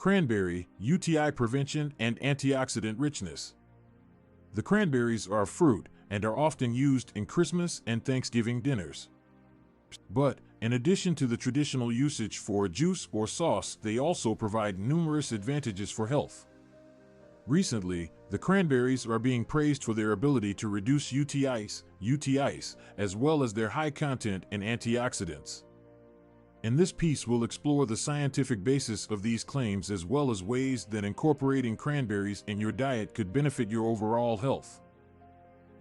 Cranberry, UTI prevention and antioxidant richness. The cranberries are a fruit and are often used in Christmas and Thanksgiving dinners. But, in addition to the traditional usage for juice or sauce, they also provide numerous advantages for health. Recently, the cranberries are being praised for their ability to reduce UTIs, as well as their high content in antioxidants. In this piece, we'll explore the scientific basis of these claims as well as ways that incorporating cranberries in your diet could benefit your overall health.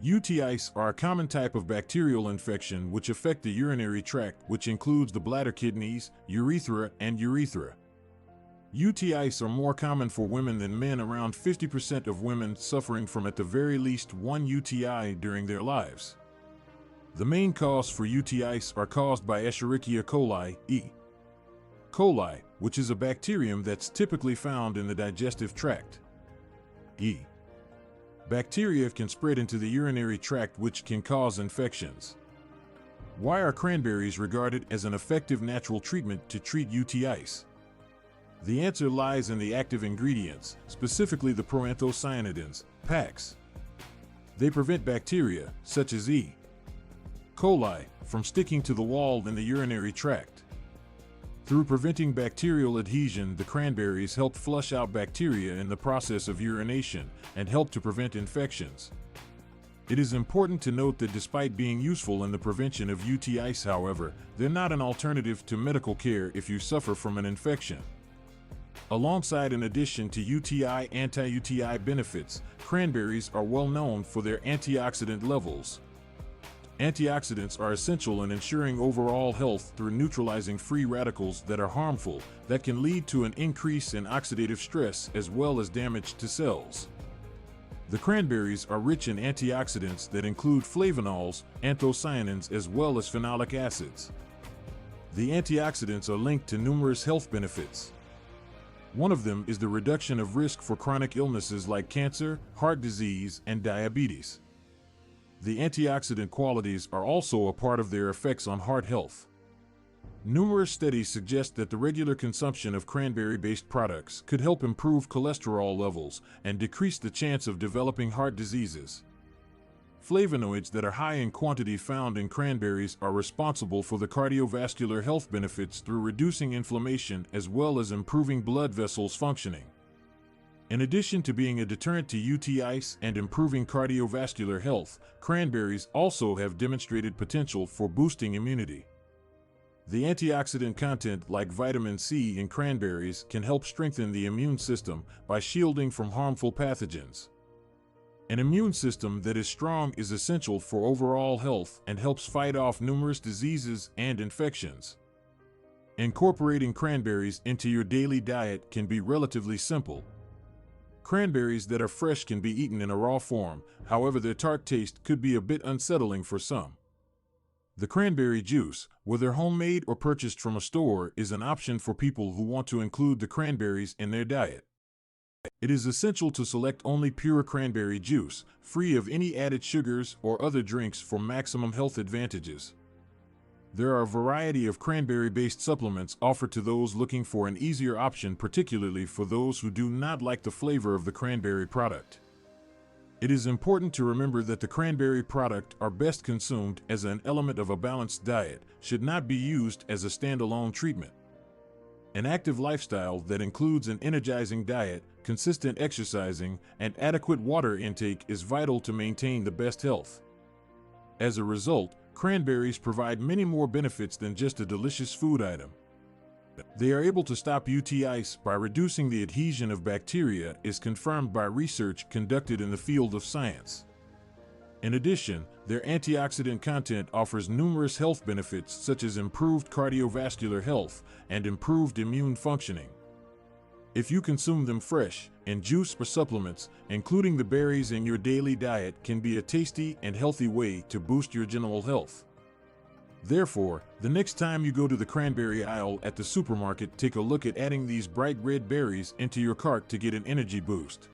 UTIs are a common type of bacterial infection which affect the urinary tract, which includes the bladder, kidneys, urethra, and urethra. UTIs are more common for women than men. Around 50% of women suffering from at the very least one UTI during their lives. The main cause for UTIs are caused by Escherichia coli, E. coli, which is a bacterium that's typically found in the digestive tract. E. Bacteria can spread into the urinary tract, which can cause infections. Why are cranberries regarded as an effective natural treatment to treat UTIs? The answer lies in the active ingredients, specifically the proanthocyanidins, PACs. They prevent bacteria, such as E. coli, from sticking to the wall in the urinary tract. Through preventing bacterial adhesion, the cranberries help flush out bacteria in the process of urination and help to prevent infections. It is important to note that despite being useful in the prevention of UTIs, however, they're not an alternative to medical care if you suffer from an infection. Alongside, in addition to UTI anti-UTI benefits, cranberries are well known for their antioxidant levels. Antioxidants are essential in ensuring overall health through neutralizing free radicals that are harmful, that can lead to an increase in oxidative stress as well as damage to cells. The cranberries are rich in antioxidants that include flavonols, anthocyanins, as well as phenolic acids. The antioxidants are linked to numerous health benefits. One of them is the reduction of risk for chronic illnesses like cancer, heart disease, and diabetes. The antioxidant qualities are also a part of their effects on heart health. Numerous studies suggest that the regular consumption of cranberry-based products could help improve cholesterol levels and decrease the chance of developing heart diseases. Flavonoids that are high in quantity found in cranberries are responsible for the cardiovascular health benefits through reducing inflammation as well as improving blood vessels functioning. In addition to being a deterrent to UTIs and improving cardiovascular health, cranberries also have demonstrated potential for boosting immunity. The antioxidant content, like vitamin C in cranberries, can help strengthen the immune system by shielding from harmful pathogens. An immune system that is strong is essential for overall health and helps fight off numerous diseases and infections. Incorporating cranberries into your daily diet can be relatively simple. Cranberries that are fresh can be eaten in a raw form, however their tart taste could be a bit unsettling for some. The cranberry juice, whether homemade or purchased from a store, is an option for people who want to include the cranberries in their diet. It is essential to select only pure cranberry juice, free of any added sugars or other drinks for maximum health advantages. There are a variety of cranberry-based supplements offered to those looking for an easier option, particularly for those who do not like the flavor of the cranberry product. It is important to remember that the cranberry product are best consumed as an element of a balanced diet, should not be used as a standalone treatment. An active lifestyle that includes an energizing diet, consistent exercising, and adequate water intake is vital to maintain the best health. As a result, cranberries provide many more benefits than just a delicious food item. They are able to stop UTIs by reducing the adhesion of bacteria, is confirmed by research conducted in the field of science. In addition, their antioxidant content offers numerous health benefits such as improved cardiovascular health and improved immune functioning. If you consume them fresh, in juice or supplements, including the berries in your daily diet can be a tasty and healthy way to boost your general health. Therefore, the next time you go to the cranberry aisle at the supermarket, take a look at adding these bright red berries into your cart to get an energy boost.